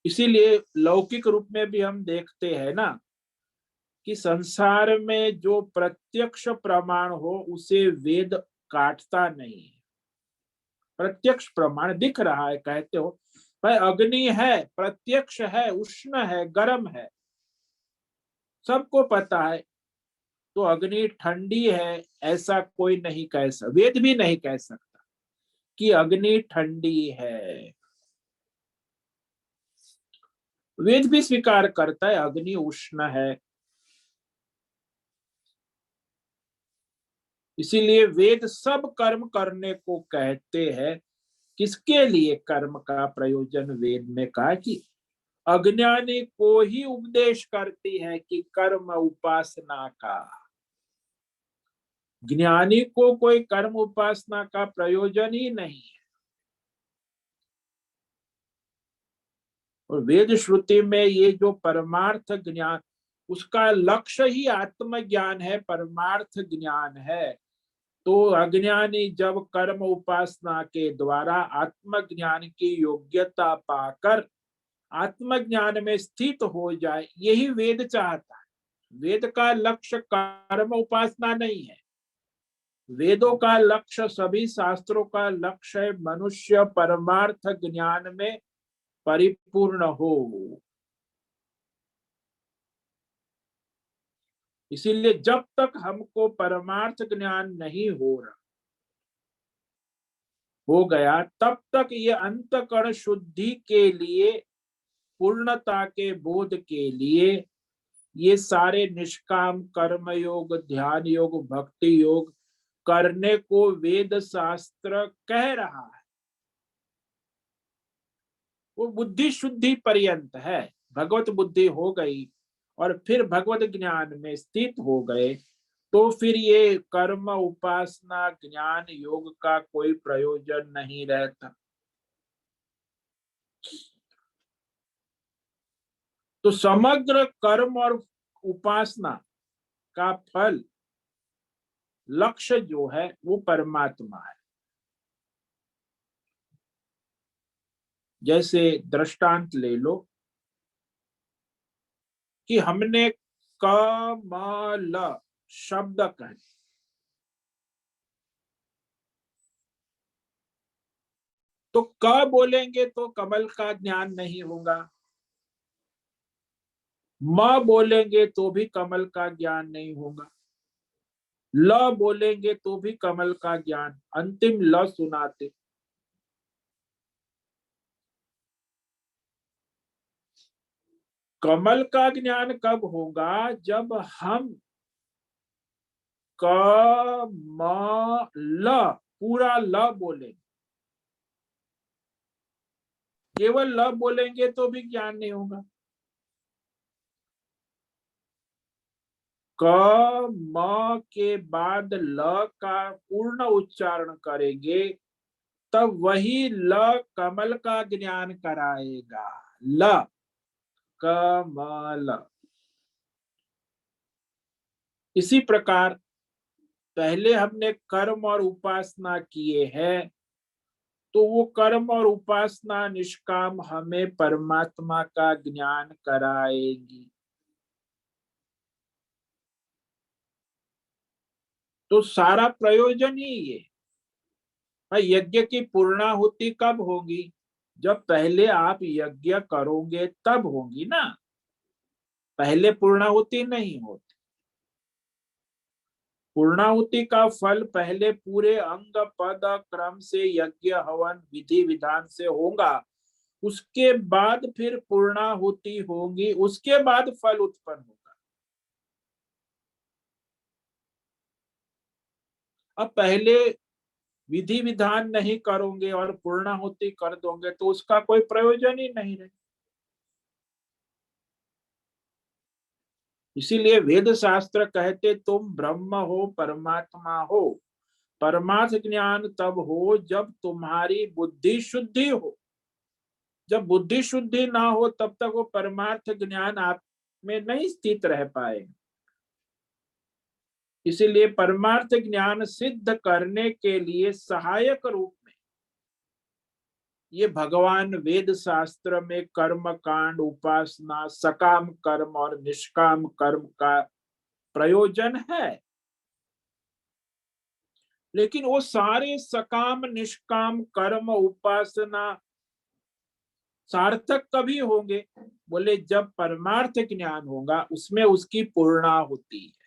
इसीलिए लौकिक रूप में भी हम देखते हैं ना कि संसार में जो प्रत्यक्ष प्रमाण हो उसे वेद काटता नहीं है। प्रत्यक्ष प्रमाण दिख रहा है, कहते हो भाई अग्नि है, प्रत्यक्ष है, उष्ण है, गर्म है, सबको पता है, तो अग्नि ठंडी है ऐसा कोई नहीं कह सकता, वेद भी नहीं कह सकता कि अग्नि ठंडी है। वेद भी स्वीकार करता है अग्नि उष्ण है। इसीलिए वेद सब कर्म करने को कहते हैं। किसके लिए कर्म का प्रयोजन वेद में कहा कि अज्ञानी को ही उपदेश करती है कि कर्म उपासना का, ज्ञानी को कोई कर्म उपासना का प्रयोजन ही नहीं है। और वेद श्रुति में ये जो परमार्थ ज्ञान, उसका लक्ष्य ही आत्मज्ञान है, परमार्थ ज्ञान है। तो अज्ञानी जब कर्म उपासना के द्वारा आत्मज्ञान की योग्यता पाकर आत्मज्ञान में स्थित हो जाए, यही वेद चाहता है। वेद का लक्ष्य कर्म उपासना नहीं है, वेदों का लक्ष्य, सभी शास्त्रों का लक्ष्य है मनुष्य परमार्थ ज्ञान में परिपूर्ण हो। इसीलिए जब तक हमको परमार्थ ज्ञान नहीं हो गया, तब तक ये अंतकरण शुद्धि के लिए, पूर्णता के बोध के लिए ये सारे निष्काम कर्म योग, ध्यान योग, भक्ति योग करने को वेद शास्त्र कह रहा है। वो बुद्धि शुद्धि पर्यंत है, भगवत बुद्धि हो गई और फिर भगवत ज्ञान में स्थित हो गए, तो फिर ये कर्म उपासना ज्ञान योग का कोई प्रयोजन नहीं रहता। तो समग्र कर्म और उपासना का फल, लक्ष्य जो है वो परमात्मा है। जैसे दृष्टांत ले लो कि हमने कमल शब्द कहे, तो क बोलेंगे तो कमल का ज्ञान नहीं होगा, म बोलेंगे तो भी कमल का ज्ञान नहीं होगा, ल बोलेंगे तो भी कमल का ज्ञान, अंतिम ल सुनाते। कमल का ज्ञान कब होगा? जब हम क म ल पूरा ल बोलेंगे, केवल ल बोलेंगे तो भी ज्ञान नहीं होगा। क म के बाद ल का पूर्ण उच्चारण करेंगे तब वही ल कमल का ज्ञान कराएगा। ल कमल। इसी प्रकार पहले हमने कर्म और उपासना किए हैं, तो वो कर्म और उपासना निष्काम हमें परमात्मा का ज्ञान कराएगी। तो सारा प्रयोजन ही ये। यज्ञ की पूर्णाहुति कब होगी? जब पहले आप यज्ञ करोगे तब होगी ना, पहले पूर्णाहुति नहीं होती। पूर्णाहुति का फल पहले पूरे अंग पद क्रम से यज्ञ हवन विधि विधान से होगा, उसके बाद फिर पूर्णाहुति होगी, उसके बाद फल उत्पन्न होगा। अब पहले विधि विधान नहीं करोगे और पूर्णाहुति कर दोगे तो उसका कोई प्रयोजन ही नहीं रहे। इसीलिए वेद शास्त्र कहते तुम ब्रह्म हो, परमात्मा हो। परमार्थ ज्ञान तब हो जब तुम्हारी बुद्धि शुद्धि हो। जब बुद्धि शुद्धि ना हो तब तक वो परमार्थ ज्ञान आप में नहीं स्थित रह पाएगा। इसीलिए परमार्थ ज्ञान सिद्ध करने के लिए सहायक रूप में ये भगवान वेद शास्त्र में कर्म कांड, उपासना, सकाम कर्म और निष्काम कर्म का प्रयोजन है। लेकिन वो सारे सकाम निष्काम कर्म उपासना सार्थक कभी होंगे? बोले जब परमार्थ ज्ञान होगा, उसमें उसकी पूर्णाहुति है।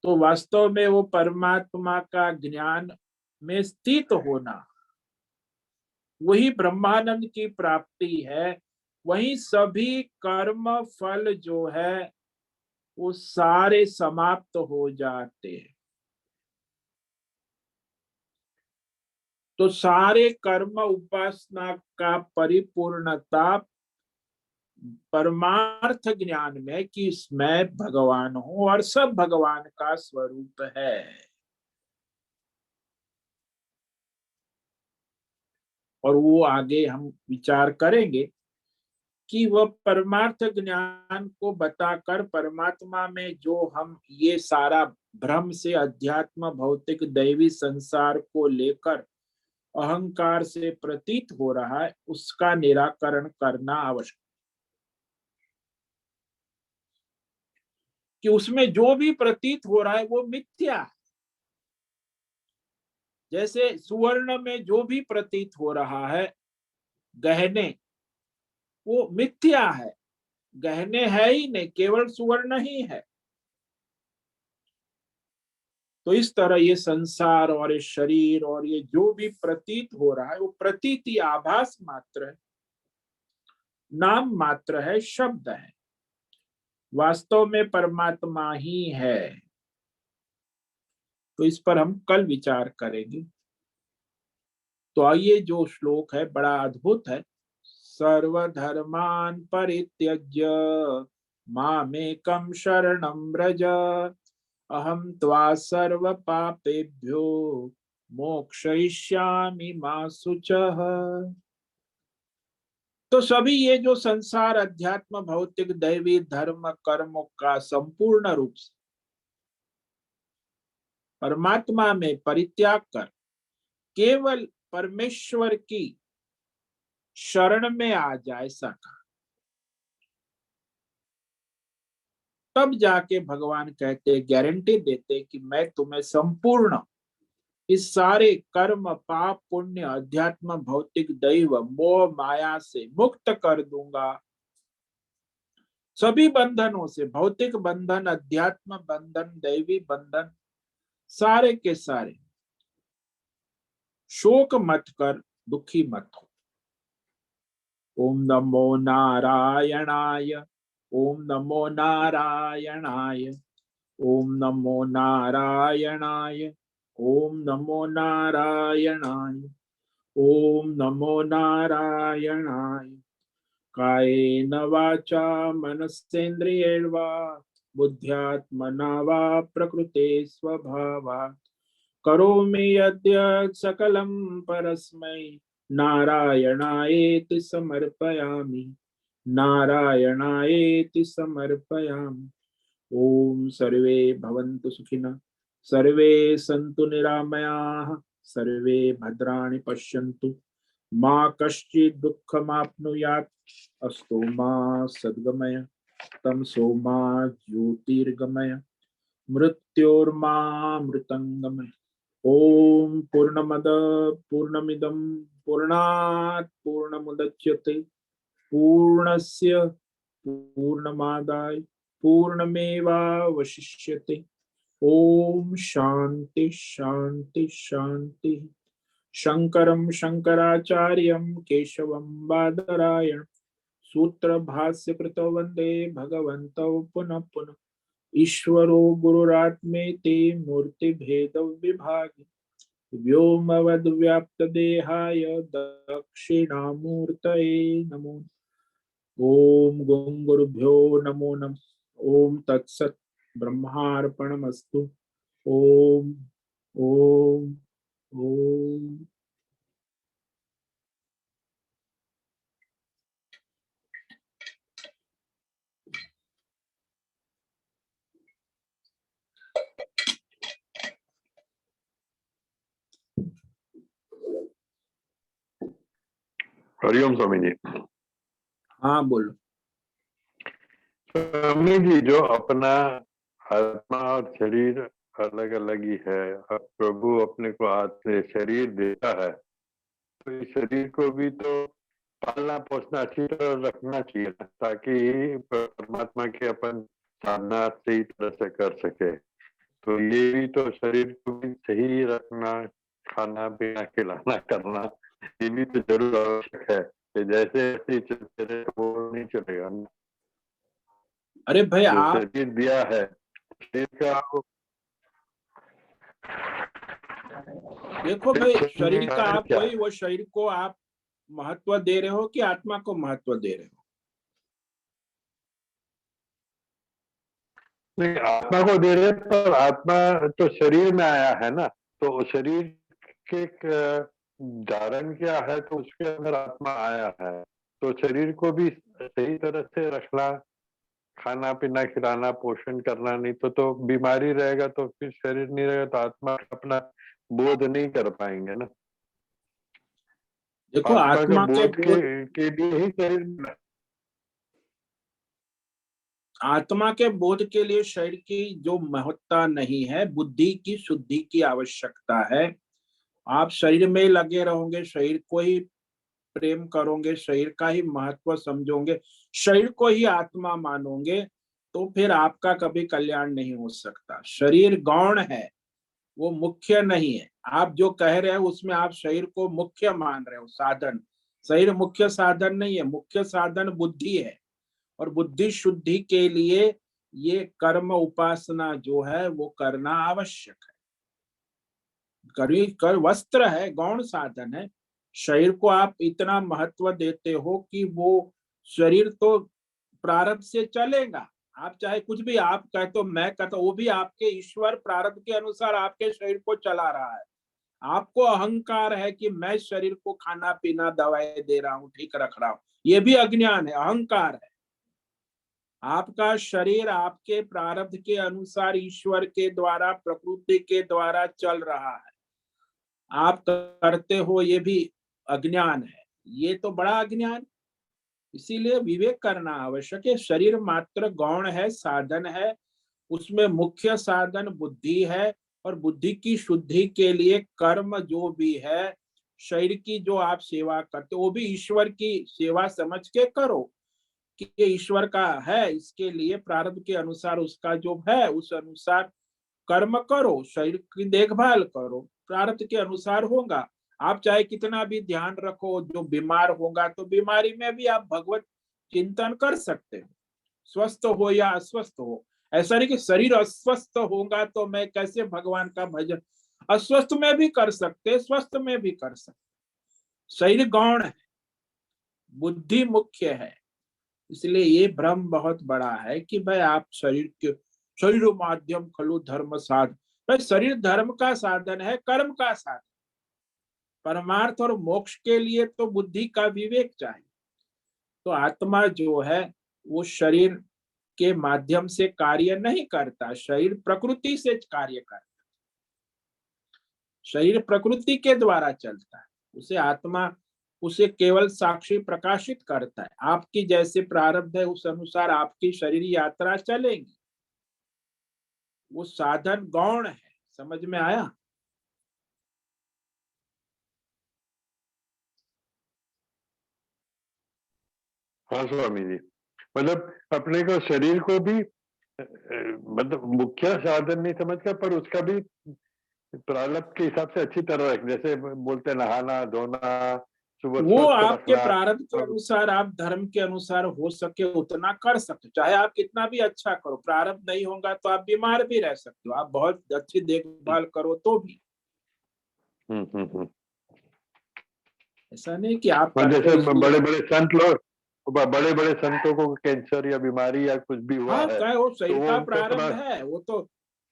तो वास्तव में वो परमात्मा का ज्ञान में स्थित होना वही ब्रह्मानंद की प्राप्ति है। वही सभी कर्म फल जो है वो सारे समाप्त हो जाते हैं। तो सारे कर्म उपासना का परिपूर्णता परमार्थ ज्ञान में कि मैं भगवान हूं और सब भगवान का स्वरूप है। और वो आगे हम विचार करेंगे कि वह परमार्थ ज्ञान को बताकर परमात्मा में जो हम ये सारा भ्रम से अध्यात्म भौतिक दैवी संसार को लेकर अहंकार से प्रतीत हो रहा है, उसका निराकरण करना आवश्यक। कि उसमें जो भी प्रतीत हो रहा है वो मिथ्या है। जैसे सुवर्ण में जो भी प्रतीत हो रहा है गहने, वो मिथ्या है। गहने है ही नहीं, केवल सुवर्ण ही है। तो इस तरह ये संसार और ये शरीर और ये जो भी प्रतीत हो रहा है वो प्रतीति आभास मात्र है, नाम मात्र है, शब्द है। वास्तव में परमात्मा ही है। तो इस पर हम कल विचार करेंगे। तो आइए, जो श्लोक है बड़ा अद्भुत है। सर्वधर्मान परित्यज्य मामेकं शरणं व्रज अहम त्वा सर्व पापेभ्यो मोक्षयिष्यामि मा शुचः। तो सभी ये जो संसार अध्यात्म भौतिक दैवी धर्म कर्मों का संपूर्ण रूप से परमात्मा में परित्याग कर केवल परमेश्वर की शरण में आ जाए, ऐसा कहा। तब जाके भगवान कहते, गारंटी देते कि मैं तुम्हें संपूर्ण इस सारे कर्म पाप पुण्य अध्यात्म भौतिक दैव मोह माया से मुक्त कर दूंगा। सभी बंधनों से, भौतिक बंधन, अध्यात्म बंधन, दैवी बंधन, सारे के सारे। शोक मत कर, दुखी मत हो। ओम नमो नारायणाय, ओम नमो नारायणाय, ओम नमो नारायणाय, ओम नमो नारायणाय, ओम नमो नारायणाय। कायेन वाचा मनसेन्द्रियैर् वा बुद्ध्यात्मना वा प्रकृते स्वभावात् करोमि यद्यत् सकलं परस्मै नारायणायेति समर्पयामि। नारायणायेति समर्पयामि। ओम सर्वे भवन्तु सुखिनः, सर्वे सन्तु निरामयाः, सर्वे भद्राणि पश्यन्तु, मा कश्चित् दुःखमाप्नुयात्। अस्तु मा सद्गमय, तमसो मा ज्योतिर्गमय, मृत्योर्मा मृतङ्गमय। ओम पूर्णमद पूर्णमिदं पूर्णात् पूर्णमुदच्यते पूर्णस्य पूर्णमादाय पूर्णमेवावशिष्यते। ओम शांति शांति शांति। शंकरं शंकराचार्यं केशवं बादरायण सूत्र भाष्य कृतो वंदे भगवन्तौ पुनः पुनः। ईश्वरो गुरुरात्मेति मूर्ति भेद विभागि व्योमवद्व्याप्त देहाय दक्षिणामूर्तये नमो। ओम गं गुरुभ्यो नमो नमः। ओम तत्सत् ब्रह्मार्पणमस्तु। ओम ओम ओम। हरिओम स्वामी जी। हाँ बोलो। स्वामी जी, जो अपना आत्मा और शरीर अलग अलग ही है, अब प्रभु अपने को आत्म शरीर देता है, तो इस शरीर को भी तो पालना पोसना अच्छी तरह रखना चाहिए ना, ताकि परमात्मा की अपन साधना सही तरह से कर सके। तो ये भी तो शरीर को भी सही रखना, खाना पीना खिलाना करना, ये भी तो जरूर आवश्यक है कि जैसे ऐसे चलते रहे वो नहीं चलेगा ना। अरे भाई जो आप शरीर दिया है, शरीर का देखो भाई, शरीर का कारण आप क्या वही है? वो शरीर को आप महत्व दे रहे हो कि आत्मा को महत्व दे रहे हो? नहीं, आत्मा को दे रहे हैं, पर आत्मा तो शरीर में आया है ना, तो शरीर के धारण क्या है, तो उसके अंदर आत्मा आया है, तो शरीर को भी सही तरह से रखना, खाना पीना खिलाना पोषण करना, नहीं तो बीमारी रहेगा, तो फिर शरीर नहीं रहेगा तो आत्मा अपना बोध नहीं कर पाएंगे ना। देखो आत्मा के आत्मा के बोध बोध, के लिए ही शरीर में। आत्मा के बोध के लिए शरीर की जो महत्ता नहीं है, बुद्धि की शुद्धि की आवश्यकता है। आप शरीर में लगे रहोगे, शरीर को ही प्रेम करोगे, शरीर का ही महत्व समझोगे, शरीर को ही आत्मा मानोगे, तो फिर आपका कभी कल्याण नहीं हो सकता। शरीर गौण है, वो मुख्य नहीं है। आप जो कह रहे हो उसमें आप शरीर को मुख्य मान रहे हो, साधन। शरीर मुख्य साधन नहीं है, मुख्य साधन बुद्धि है। और बुद्धि शुद्धि के लिए ये कर्म उपासना जो है वो करना आवश्यक है। कर वस्त्र है, गौण साधन है। शरीर को आप इतना महत्व देते हो कि वो शरीर तो प्रारब्ध से चलेगा। आप चाहे कुछ भी आप कहते हो, मैं कहता हूं, वो भी आपके ईश्वर प्रारब्ध के अनुसार आपके शरीर को चला रहा है। आपको अहंकार है कि मैं शरीर को खाना पीना दवाई दे रहा हूं, ठीक रख रहा हूं, ये भी अज्ञान है, अहंकार है। आपका शरीर आपके प्रारब्ध के अनुसार ईश्वर के द्वारा प्रकृति के द्वारा चल रहा है। आप करते हो ये भी अज्ञान है, ये तो बड़ा अज्ञान। इसीलिए विवेक करना आवश्यक है। शरीर मात्र गौण है, साधन है। उसमें मुख्य साधन बुद्धि है। और बुद्धि की शुद्धि के लिए कर्म जो भी है, शरीर की जो आप सेवा करते हो वो भी ईश्वर की सेवा समझ के करो कि ये ईश्वर का है, इसके लिए प्रारब्ध के अनुसार उसका जो है उस अनुसार कर्म करो, शरीर की देखभाल करो, प्रारब्ध के अनुसार होगा। आप चाहे कितना भी ध्यान रखो, जो बीमार होगा तो बीमारी में भी आप भगवत चिंतन कर सकते हो, स्वस्थ हो या अस्वस्थ हो। ऐसा नहीं कि शरीर अस्वस्थ होगा तो मैं कैसे भगवान का भजन, अस्वस्थ में भी कर सकते, स्वस्थ में भी कर सकते। शरीर गौण है, बुद्धि मुख्य है। इसलिए ये भ्रम बहुत बड़ा है कि भाई आप शरीर माध्यम खलु धर्म साधन। भाई शरीर धर्म का साधन है, कर्म का साधन। परमार्थ और मोक्ष के लिए तो बुद्धि का विवेक चाहिए। तो आत्मा जो है वो शरीर के माध्यम से कार्य नहीं करता, शरीर प्रकृति से कार्य करता, शरीर प्रकृति के द्वारा चलता है। उसे आत्मा उसे केवल साक्षी प्रकाशित करता है। आपकी जैसे प्रारब्ध है उस अनुसार आपकी शरीर यात्रा चलेगी। वो साधन गौण है। समझ में आया? हाँ स्वामी जी, मतलब अपने को शरीर को भी मतलब मुख्य साधन नहीं समझकर, पर उसका भी प्रारब्ध के हिसाब से अच्छी तरह रख, जैसे बोलते हैं नहाना धोना, सुबह वो स्वच्छ आपके रखना। प्रारब्ध के अनुसार, आप धर्म के अनुसार हो सके उतना कर सकते हो। चाहे आप कितना भी अच्छा करो, प्रारब्ध नहीं होगा तो आप बीमार भी रह सकते हो। आप बहुत अच्छी देखभाल करो तो भी ऐसा नहीं कि आप जैसे करते बड़े बड़े संत लोग, बड़े बड़े संतों को कैंसर या बीमारी या कुछ भी हुआ हाँ है क्या वो तो शरीर वो का उनको प्रारब्ध अपना है, वो तो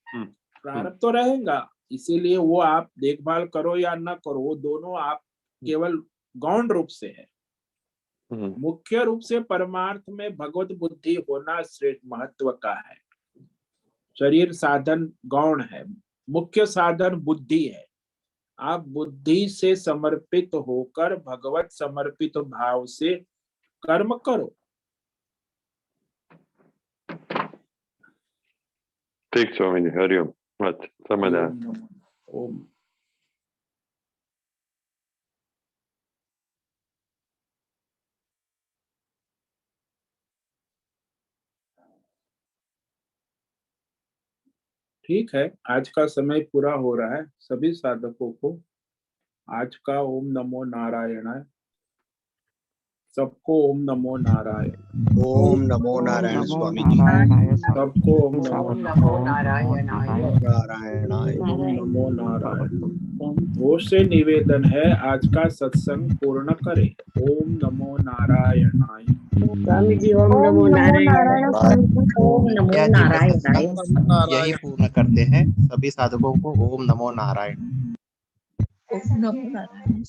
हम्म, प्रारब्ध तो रहेगा। इसीलिए वो आप देखभाल करो या न करो, वो दोनों आप केवल गौण रूप से है। मुख्य रूप से परमार्थ में भगवत बुद्धि होना श्रेष्ठ महत्व का है। शरीर साधन गौण है, मुख्य साधन बुद्धि है। आप बुद्धि से समर्पित होकर भगवत समर्पित भाव से कर्म करो। ठीक स्वामी जी, हरिओम। अच्छा समझ आया। ओम। ठीक है, आज का समय पूरा हो रहा है। सभी साधकों को आज का ओम नमो नारायणाय। सबको ओम नमो नारायण। ओम नमो ओम नारायण नमो स्वामी जी। नारायणाय सबको ओम सभी नमो साधकों नमो को नारायणाय नारायणाय ओम नमो नारायण। ओम वो से निवेदन है आज का सत्संग पूर्ण करे। ओम नमो नारायणाय। स्वामी जी ओम नमो नारायण। ओम नमो या जी, नारायणाय। यही पूर्ण करते हैं। सभी साधकों को ओम नमो नारायण। ओम नमो नारायण।